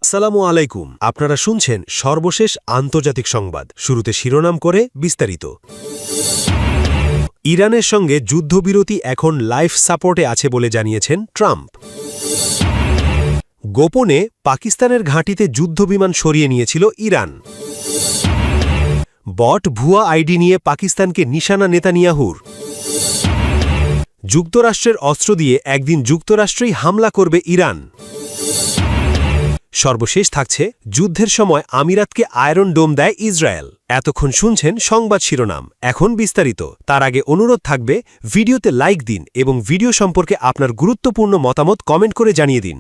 আসসালামু আলাইকুম। আপনারা শুনছেন সর্বশেষ আন্তর্জাতিক সংবাদ। শুরুতে শিরোনাম করে বিস্তারিত। ইরানের সঙ্গে যুদ্ধবিরতি এখন লাইফ সাপোর্টে আছে বলে জানিয়েছেন ট্রাম্প। গোপনে পাকিস্তানের ঘাঁটিতে যুদ্ধবিমান সরিয়ে নিয়েছিল ইরান। বট ভুয়া আইডি নিয়ে পাকিস্তানকে নিশানা নেতানিয়াহুর। যুক্তরাষ্ট্রের অস্ত্র দিয়ে একদিন যুক্তরাষ্ট্রেই হামলা করবে ইরান। সর্বশেষ থাকছে যুদ্ধের সময় আমিরাতকে আয়রন ডোম দেয় ইসরায়েল। এতক্ষণ শুনছেন সংবাদ শিরোনাম, এখন বিস্তারিত। তার আগে অনুরোধ থাকবে ভিডিওতে লাইক দিন এবং ভিডিও সম্পর্কে আপনার গুরুত্বপূর্ণ মতামত কমেন্ট করে জানিয়ে দিন।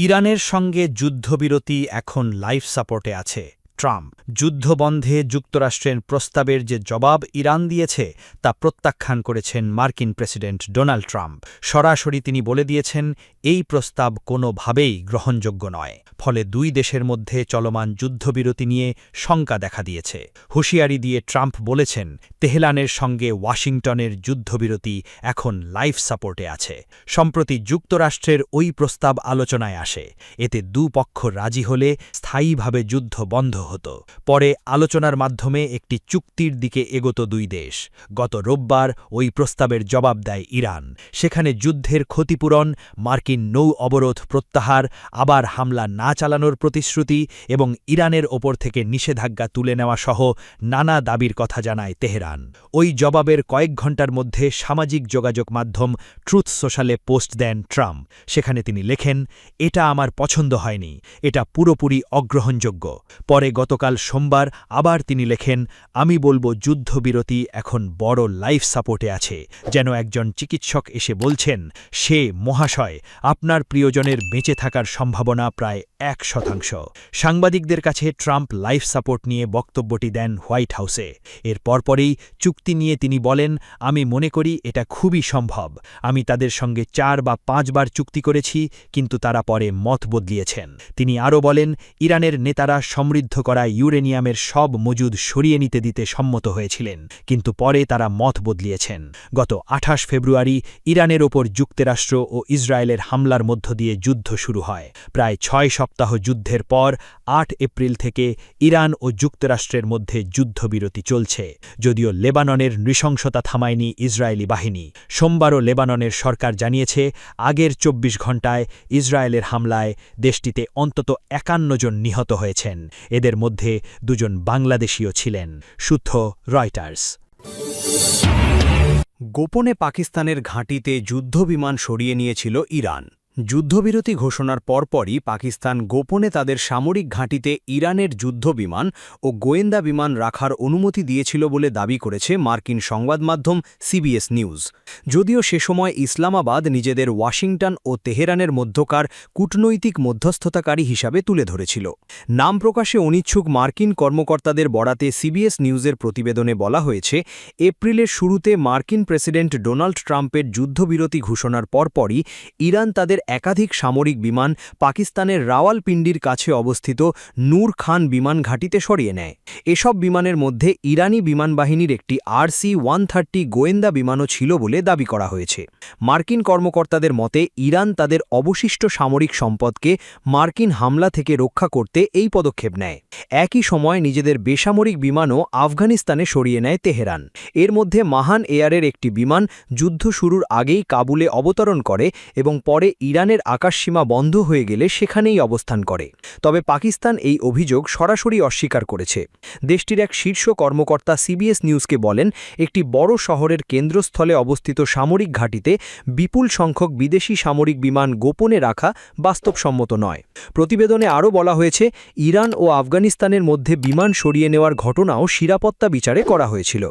ইরানের সঙ্গে যুদ্ধবিরতি এখন লাইফ সাপোর্টে আছে ট্রাম্প। যুদ্ধবন্ধে যুক্তরাষ্ট্রের প্রস্তাবের যে জবাব ইরান দিয়েছে তা প্রত্যাখ্যান করেছেন মার্কিন প্রেসিডেন্ট ডোনাল্ড ট্রাম্প। সরাসরি তিনি বলে দিয়েছেন এই প্রস্তাব কোনোভাবেই গ্রহণযোগ্য নয়। ফলে দুই দেশের মধ্যে চলমান যুদ্ধবিরতি নিয়ে শঙ্কা দেখা দিয়েছে। হুঁশিয়ারি দিয়ে ট্রাম্প বলেছেন তেহরানের সঙ্গে ওয়াশিংটনের যুদ্ধবিরতি এখন লাইফ সাপোর্টে আছে। সম্প্রতি যুক্তরাষ্ট্রের ওই প্রস্তাব আলোচনায় আসে। এতে দুপক্ষ রাজি হলে স্থায়ীভাবে যুদ্ধ বন্ধ হতো। পরে আলোচনার মাধ্যমে একটি চুক্তির দিকে এগোত দুই দেশ। গত রোববার ওই প্রস্তাবের জবাব দেয় ইরান। সেখানে যুদ্ধের ক্ষতিপূরণ, মার্কিন নৌ অবরোধ প্রত্যাহার, আবার হামলা না চালানোর প্রতিশ্রুতি এবং ইরানের ওপর থেকে নিষেধাজ্ঞা তুলে নেওয়া সহ নানা দাবির কথা জানায় তেহরান। ওই জবাবের কয়েক ঘণ্টার মধ্যে সামাজিক যোগাযোগ মাধ্যম ট্রুথ সোশ্যালে পোস্ট দেন ট্রাম্প। সেখানে তিনি লেখেন, এটা আমার পছন্দ হয়নি, এটা পুরোপুরি অগ্রহণযোগ্য। পরে গতকাল সোমবার আবার তিনি লেখেন, আমি বলবো যুদ্ধবিরতি এখন বড় লাইফ সাপোর্টে আছে, যেন একজন চিকিৎসক এসে বলছেন, সে মহাশয় আপনার প্রিয়জনের বেঁচে থাকার সম্ভাবনা প্রায় 1%। সাংবাদিকদের কাছে ট্রাম্প লাইফ সাপোর্ট নিয়ে বক্তব্যটি দেন হোয়াইট হাউসে। এর পরপরই চুক্তি নিয়ে তিনি বলেন, আমি মনে করি এটা খুবই সম্ভব। আমি তাদের সঙ্গে 4 বা 5 বার চুক্তি করেছি, কিন্তু তারা পরে মত বদলিয়েছেন। তিনি আরও বলেন, ইরানের নেতারা সমৃদ্ধ করা ইউরেনিয়ামের সব মজুদ সরিয়ে নিতে দিতে সম্মত হয়েছিলেন, কিন্তু পরে তারা মত বদলিয়েছেন। গত 28 ফেব্রুয়ারি ইরানের ওপর যুক্তরাষ্ট্র ও ইসরায়েলের হামলার মধ্য দিয়ে যুদ্ধ শুরু হয়। প্রায় 6 সপ্তাহ যুদ্ধের পর 8 এপ্রিল থেকে ইরান ও যুক্তরাষ্ট্রের মধ্যে যুদ্ধবিরতি চলছে। যদিও লেবাননের নৃশংসতা থামায়নি ইসরায়েলি বাহিনী। সোমবারও লেবাননের সরকার জানিয়েছে, আগের 24 ঘণ্টায় ইসরায়েলের হামলায় দেশটিতে অন্তত 51 জন নিহত হয়েছেন। এদের মধ্যে 2 জন বাংলাদেশীয় ছিলেন। সূত্র রয়টার্স। গোপনে পাকিস্তানের ঘাঁটিতে যুদ্ধবিমান সরিয়ে নিয়েছিল ইরান। যুদ্ধবিরতি ঘোষণার পরপরই পাকিস্তান গোপনে তাদের সামরিক ঘাঁটিতে ইরানের যুদ্ধবিমান ও গোয়েন্দা বিমান রাখার অনুমতি দিয়েছিল বলে দাবি করেছে মার্কিন সংবাদ মাধ্যম সিবিএস নিউজ। যদিও সে সময় ইসলামাবাদ নিজেদের ওয়াশিংটন ও তেহরানের মধ্যকার কূটনৈতিক মধ্যস্থতাকারী হিসাবে তুলে ধরেছিল। নাম প্রকাশে অনিচ্ছুক মার্কিন কর্মকর্তাদের বরাতে সিবিএস নিউজের প্রতিবেদনে বলা হয়েছে, এপ্রিলের শুরুতে মার্কিন প্রেসিডেন্ট ডোনাল্ড ট্রাম্পের যুদ্ধবিরতি ঘোষণার পরপরই ইরান তাদের একাধিক সামরিক বিমান পাকিস্তানের রাওয়ালপিন্ডির কাছে অবস্থিত নূর খান বিমান ঘাঁটিতে সরিয়ে নেয়। এসব বিমানের মধ্যে ইরানি বিমানবাহিনীর একটি RC-130 গোয়েন্দা বিমানও ছিল বলে দাবি করা হয়েছে। মার্কিন কর্মকর্তাদের মতে ইরান তাদের অবশিষ্ট সামরিক সম্পদকে মার্কিন হামলা থেকে রক্ষা করতে এই পদক্ষেপ নেয়। একই সময় নিজেদের বেসামরিক বিমানও আফগানিস্তানে সরিয়ে নেয় তেহরান। এর মধ্যে মাহান এয়ারের একটি বিমান যুদ্ধ শুরুর আগেই কাবুলে অবতরণ করে এবং পরে ইরানের আকাশসীমা বন্ধ হয়ে গেলে সেখানেই অবস্থান করে। তবে পাকিস্তান এই অভিযোগ সরাসরি অস্বীকার করেছে। দেশটির এক শীর্ষ কর্মকর্তা সিবিএস নিউজকে বলেন, একটি বড় শহরের কেন্দ্রস্থলে অবস্থিত সামরিক ঘাঁটিতে বিপুল সংখ্যক বিদেশি সামরিক বিমান গোপনে রাখা বাস্তবসম্মত নয়। প্রতিবেদনে আরও বলা হয়েছে, ইরান ও আফগানিস্তানের মধ্যে বিমান সরিয়ে নেওয়ার ঘটনাও নিরাপত্তা বিচারে করা হয়েছিল।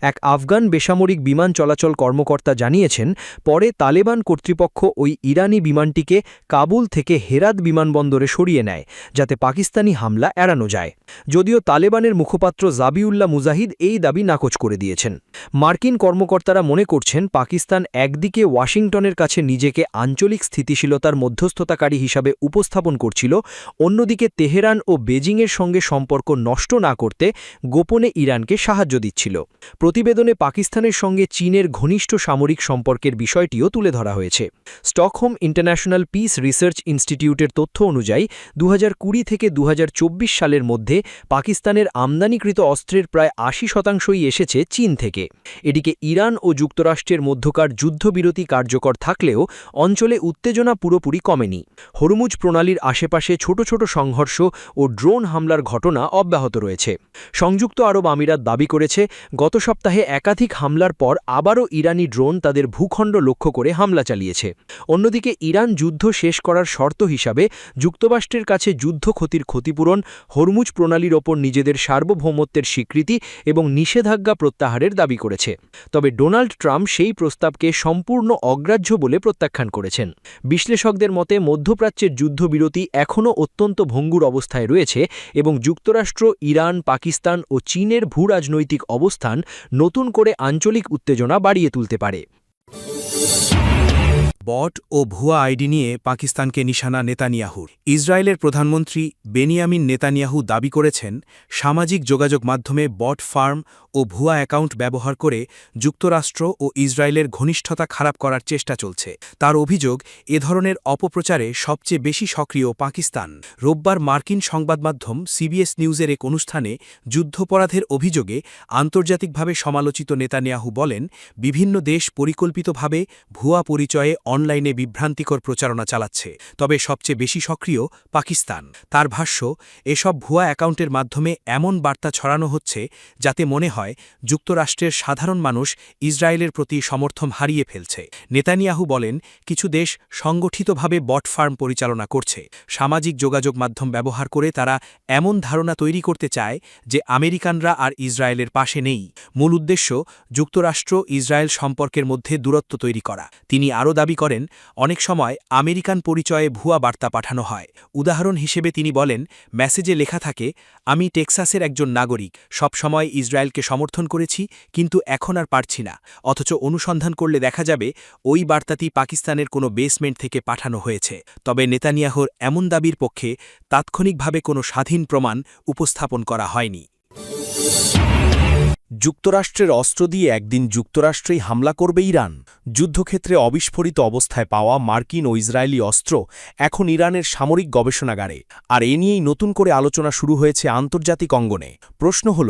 এক আফগান বেসামরিক বিমান চলাচল কর্মকর্তা জানিয়েছেন, পরে তালেবান কর্তৃপক্ষ ওই ইরানি বিমানটিকে কাবুল থেকে হেরাত বিমানবন্দরে সরিয়ে নেয়, যাতে পাকিস্তানি হামলা এড়ানো যায়। যদিও তালেবানের মুখপাত্র জাবিউল্লাহ মুজাহিদ এই দাবি নাকচ করে দিয়েছেন। মার্কিন কর্মকর্তারা মনে করছেন পাকিস্তান একদিকে ওয়াশিংটনের কাছে নিজেকে আঞ্চলিক স্থিতিশীলতার মধ্যস্থতাকারী হিসাবে উপস্থাপন করছিল, অন্যদিকে তেহরান ও বেজিংয়ের সঙ্গে সম্পর্ক নষ্ট না করতে গোপনে ইরানকে সাহায্য দিচ্ছিল। প্রতিবেদনে পাকিস্তানের সঙ্গে চীনের ঘনিষ্ঠ সামরিক সম্পর্কের বিষয়টিও তুলে ধরা হয়েছে। স্টকহোম ইন্টারন্যাশনাল পিস রিসার্চ ইনস্টিটিউটের তথ্য অনুযায়ী 2020 থেকে 2024 সালের মধ্যে পাকিস্তানের আমদানিকৃত অস্ত্রের প্রায় 80% এসেছে চীন থেকে। এদিকে ইরান ও যুক্তরাষ্ট্রের মধ্যকার যুদ্ধবিরতি কার্যকর থাকলেও অঞ্চলে উত্তেজনা পুরোপুরি কমেনি। হরমুজ প্রণালীর আশেপাশে ছোট ছোট সংঘর্ষ ও ড্রোন হামলার ঘটনা অব্যাহত রয়েছে। সংযুক্ত আরব আমিরাত দাবি করেছে, গত সপ্তাহে একাধিক হামলার পর আবারও ইরানি ড্রোন তাদের ভূখণ্ড লক্ষ্য করে হামলা চালিয়েছে। অন্যদিকে ইরান যুদ্ধ শেষ করার শর্ত হিসাবে যুক্তরাষ্ট্রের কাছে যুদ্ধ ক্ষতির ক্ষতিপূরণ, হরমুজ প্রণালীর ওপর নিজেদের সার্বভৌমত্বের স্বীকৃতি এবং নিষেধাজ্ঞা প্রত্যাহারের দাবি করেছে। তবে ডোনাল্ড ট্রাম্প সেই প্রস্তাবকে সম্পূর্ণ অগ্রাহ্য বলে প্রত্যাখ্যান করেছেন। বিশ্লেষকদের মতে মধ্যপ্রাচ্যের যুদ্ধবিরতি এখনও অত্যন্ত ভঙ্গুর অবস্থায় রয়েছে এবং যুক্তরাষ্ট্র, ইরান, পাকিস্তান ও চীনের ভূরাজনৈতিক অবস্থান নতুন করে আঞ্চলিক উত্তেজনা বাড়িয়ে তুলতে পারে। বট ও ভুয়া আইডি নিয়ে পাকিস্তানকে নিশানা নেতানিয়াহুর। ইসরায়েলের প্রধানমন্ত্রী বেনিয়ামিন নেতানিয়াহু দাবি করেছেন, সামাজিক যোগাযোগ মাধ্যমে বট ফার্ম ও ভুয়া অ্যাকাউন্ট ব্যবহার করে যুক্তরাষ্ট্র ও ইসরায়েলের ঘনিষ্ঠতা খারাপ করার চেষ্টা চলছে। তার অভিযোগ, এ ধরনের অপপ্রচারে সবচেয়ে বেশি সক্রিয় পাকিস্তান। রোববার মার্কিন সংবাদমাধ্যম সিবিএস নিউজের এক অনুষ্ঠানে যুদ্ধাপরাধের অভিযোগে আন্তর্জাতিকভাবে সমালোচিত নেতানিয়াহু বলেন, বিভিন্ন দেশ পরিকল্পিতভাবে ভুয়া পরিচয়ে অনলাইনে বিভ্রান্তিকর প্রচারণা চালাচ্ছে, তবে সবচেয়ে বেশি সক্রিয় পাকিস্তান। তার ভাষ্য, এসব ভুয়া অ্যাকাউন্টের মাধ্যমে এমন বার্তা ছড়ানো হচ্ছে যাতে মনে হয় যুক্তরাষ্ট্রের সাধারণ মানুষ ইসরায়েলের প্রতি সমর্থন হারিয়ে ফেলছে। নেতানিয়াহু বলেন, কিছু দেশ সংগঠিতভাবে বট ফার্ম পরিচালনা করছে। সামাজিক যোগাযোগ মাধ্যম ব্যবহার করে তারা এমন ধারণা তৈরি করতে চায় যে আমেরিকানরা আর ইসরায়েলের পাশে নেই। মূল উদ্দেশ্য যুক্তরাষ্ট্র ইসরায়েল সম্পর্কের মধ্যে দূরত্ব তৈরি করা। তিনি আরও দাবি করেন, অনেক সময় আমেরিকান পরিচয়ে ভুয়া বার্তা পাঠানো হয়। উদাহরণ হিসেবে তিনি বলেন, মেসেজে লেখা থাকে, আমি টেক্সাসের একজন নাগরিক, সবসময় ইসরায়েলকে সমর্থন করেছি, কিন্তু এখন আর পারছি না। অথচ অনুসন্ধান করলে দেখা যাবে ওই বার্তাটি পাকিস্তানের কোনো বেসমেন্ট থেকে পাঠানো হয়েছে। তবে নেতানিয়াহুর এমন দাবির পক্ষে তাৎক্ষণিকভাবে কোনো স্বাধীন প্রমাণ উপস্থাপন করা হয়নি। যুক্তরাষ্ট্রের অস্ত্র দিয়ে একদিন যুক্তরাষ্ট্রেই হামলা করবে ইরান। যুদ্ধক্ষেত্রে অবিস্ফোরিত অবস্থায় পাওয়া মার্কিন ও ইসরায়েলি অস্ত্র এখন ইরানের সামরিক গবেষণাগারে, আর এ নিয়েই নতুন করে আলোচনা শুরু হয়েছে আন্তর্জাতিক অঙ্গনে। প্রশ্ন হল,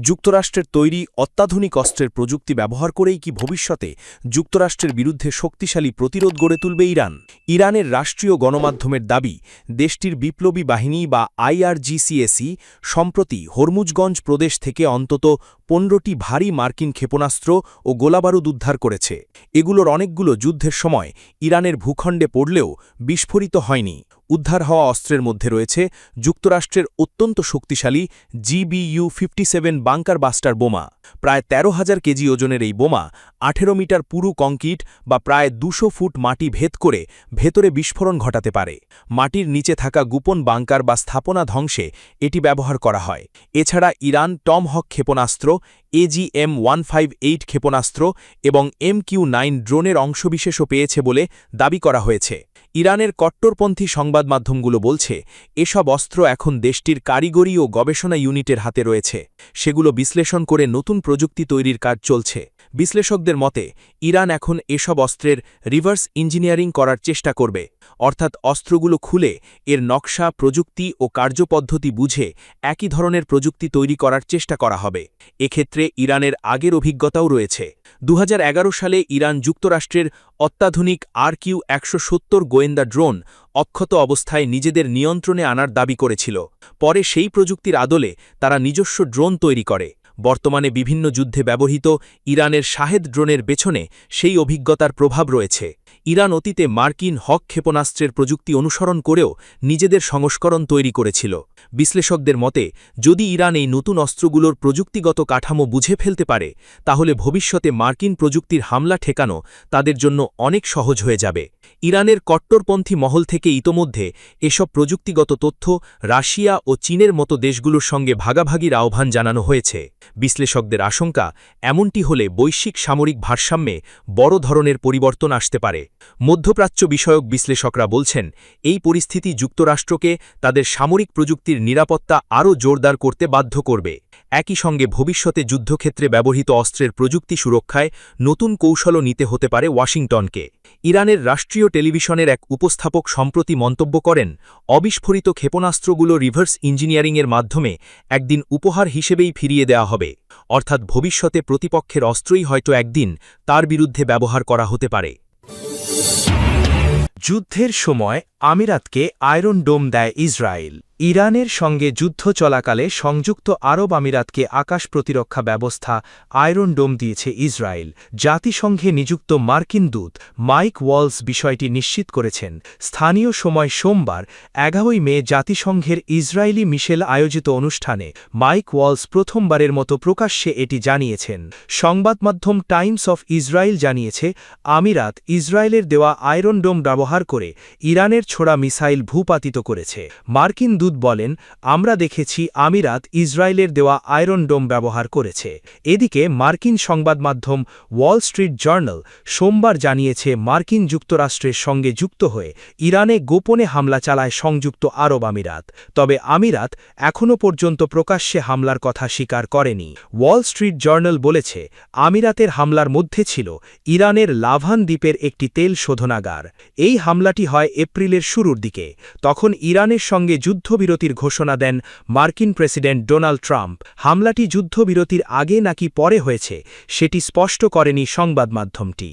যুক্তরাষ্ট্রের তৈরি অত্যাধুনিক অস্ত্রের প্রযুক্তি ব্যবহার করেই কি ভবিষ্যতে যুক্তরাষ্ট্রের বিরুদ্ধে শক্তিশালী প্রতিরোধ গড়ে তুলবে ইরান? ইরানের রাষ্ট্রীয় গণমাধ্যমের দাবি, দেশটির বিপ্লবী বাহিনী বা IRGC সম্প্রতি হরমুজগঞ্জ প্রদেশ থেকে অন্তত 15টি ভারী মার্কিন ক্ষেপণাস্ত্র ও গোলাবারুদ উদ্ধার করেছে। এগুলোর অনেকগুলো যুদ্ধের সময় ইরানের ভূখণ্ডে পড়লেও বিস্ফোরিত হয়নি। উদ্ধার হওয়া অস্ত্রের মধ্যে রয়েছে যুক্তরাষ্ট্রের অত্যন্ত শক্তিশালী GBU-57 বাংকার বাস্টার বোমা। প্রায় 13,000 কেজি ওজনের এই বোমা 18 মিটার পুরু কংক্রিট বা প্রায় 200 ফুট মাটি ভেদ করে ভেতরে বিস্ফোরণ ঘটাতে পারে। মাটির নিচে থাকা গোপন বাংকার বা স্থাপনা ধ্বংসে এটি ব্যবহার করা হয়। এছাড়া ইরান টমহক ক্ষেপণাস্ত্র, AGM-158 ক্ষেপণাস্ত্র এবং MQ-9 ড্রোনের অংশবিশেষও পেয়েছে বলে দাবি করা হয়েছে। ইরানের কট্টরপন্থী সংবাদ মাধ্যমগুলো বলছে, এসব অস্ত্র এখন দেশটির কারিগরি ও গবেষণা ইউনিটের হাতে রয়েছে। সেগুলো বিশ্লেষণ করে নতুন প্রযুক্তি তৈরির কাজ চলছে। বিশ্লেষকদের মতে, ইরান এখন এসব অস্ত্রের রিভার্স ইঞ্জিনিয়ারিং করার চেষ্টা করবে, অর্থাৎ অস্ত্রগুলো খুলে এর নকশা, প্রযুক্তি ও কার্যপদ্ধতি বুঝে একই ধরনের প্রযুক্তি তৈরি করার চেষ্টা করা হবে। এক্ষেত্রে ইরানের আগের অভিজ্ঞতাও রয়েছে। 2011 সালে ইরান যুক্তরাষ্ট্রের অত্যাধুনিক RQ-170 গোয়েন্দা ড্রোন অক্ষত অবস্থায় নিজেদের নিয়ন্ত্রণে আনার দাবি করেছিল। পরে সেই প্রযুক্তির আদলে তারা নিজস্ব ড্রোন তৈরি করে। বর্তমানে বিভিন্ন যুদ্ধে ব্যবহৃত ইরানের শাহেদ ড্রোনের পেছনে সেই অভিজ্ঞতার প্রভাব রয়েছে। ইরান অতীতে মার্কিন হক ক্ষেপণাস্ত্রের প্রযুক্তি অনুসরণ করেও নিজেদের সংস্করণ তৈরি করেছিল। বিশ্লেষকদের মতে, যদি ইরান এই নতুন অস্ত্রগুলোর প্রযুক্তিগত কাঠামো বুঝে ফেলতে পারে, তাহলে ভবিষ্যতে মার্কিন প্রযুক্তির হামলা ঠেকানো তাদের জন্য অনেক সহজ হয়ে যাবে। ইরানের কট্টরপন্থী মহল থেকে ইতোমধ্যে এসব প্রযুক্তিগত তথ্য রাশিয়া ও চীনের মতো দেশগুলোর সঙ্গে ভাগাভাগির আহ্বান জানানো হয়েছে। বিশ্লেষকদের আশঙ্কা, এমনটি হলে বৈশ্বিক সামরিক ভারসাম্যে বড় ধরনের পরিবর্তন আসতে পারে। মধ্যপ্রাচ্য বিষয়ক বিশ্লেষকরা বলছেন, এই পরিস্থিতি যুক্তরাষ্ট্রকে তাদের সামরিক প্রযুক্তির নিরাপত্তা আরও জোরদার করতে বাধ্য করবে। একই সঙ্গে ভবিষ্যতে যুদ্ধক্ষেত্রে ব্যবহৃত অস্ত্রের প্রযুক্তি সুরক্ষায় নতুন কৌশলও নিতে হতে পারে ওয়াশিংটনকে। ইরানের রাষ্ট্রীয় টেলিভিশনের এক উপস্থাপক সম্প্রতি মন্তব্য করেন, অবিস্ফোরিত ক্ষেপণাস্ত্রগুলো রিভার্স ইঞ্জিনিয়ারিংয়ের মাধ্যমে একদিন উপহার হিসেবেই ফিরিয়ে দেওয়া হবে, অর্থাৎ ভবিষ্যতে প্রতিপক্ষের অস্ত্রই হয়তো একদিন তার বিরুদ্ধে ব্যবহার করা হতে পারে। যুদ্ধের সময় আমিরাতকে আয়রন ডোম দেয় ইসরায়েল। ইরানের সঙ্গে যুদ্ধ চলাকালে সংযুক্ত আরব আমিরাতকে আকাশ প্রতিরক্ষা ব্যবস্থা আয়রন ডোম দিয়েছে ইসরায়েল। জাতিসংঘে নিযুক্ত মার্কিন দূত মাইক ওয়ালস বিষয়টি নিশ্চিত করেছেন। স্থানীয় সময় সোমবার 11 মে জাতিসংঘের ইসরায়েলি মিশেল আয়োজিত অনুষ্ঠানে মাইক ওয়ালস প্রথমবারের মতো প্রকাশ্যে এটি জানিয়েছেন। সংবাদমাধ্যম টাইমস অফ ইসরায়েল জানিয়েছে, আমিরাত ইসরায়েলের দেওয়া আয়রন ডোম ব্যবহার করে ইরানের ছোড়া মিসাইল ভূপাতিত করেছে। মার্কিন দূত বলেন, আমরা দেখেছি আমিরাত ইসরায়েলের দেওয়া আয়রন ডোম ব্যবহার করেছে। এদিকে মার্কিন সংবাদ মাধ্যম ওয়াল স্ট্রিট জার্নাল সোমবার জানিয়েছে, মার্কিন যুক্তরাষ্ট্রের সঙ্গে যুক্ত হয়ে ইরানে গোপনে হামলা চালায় সংযুক্ত আরব আমিরাত। তবে আমিরাত এখনও পর্যন্ত প্রকাশ্যে হামলার কথা স্বীকার করেনি। ওয়াল স্ট্রিট জার্নাল বলেছে, আমিরাতের হামলার মধ্যে ছিল ইরানের লাভান দ্বীপের একটি তেল শোধনাগার। এই হামলাটি হয় এপ্রিলের শুরুর দিকে। তখন ইরানের সঙ্গে যুদ্ধবিরতির ঘোষণা দেন মার্কিন প্রেসিডেন্ট ডোনাল্ড ট্রাম্প। হামলাটি যুদ্ধবিরতির আগে নাকি পরে হয়েছে সেটি স্পষ্ট করেনি সংবাদ মাধ্যমটি।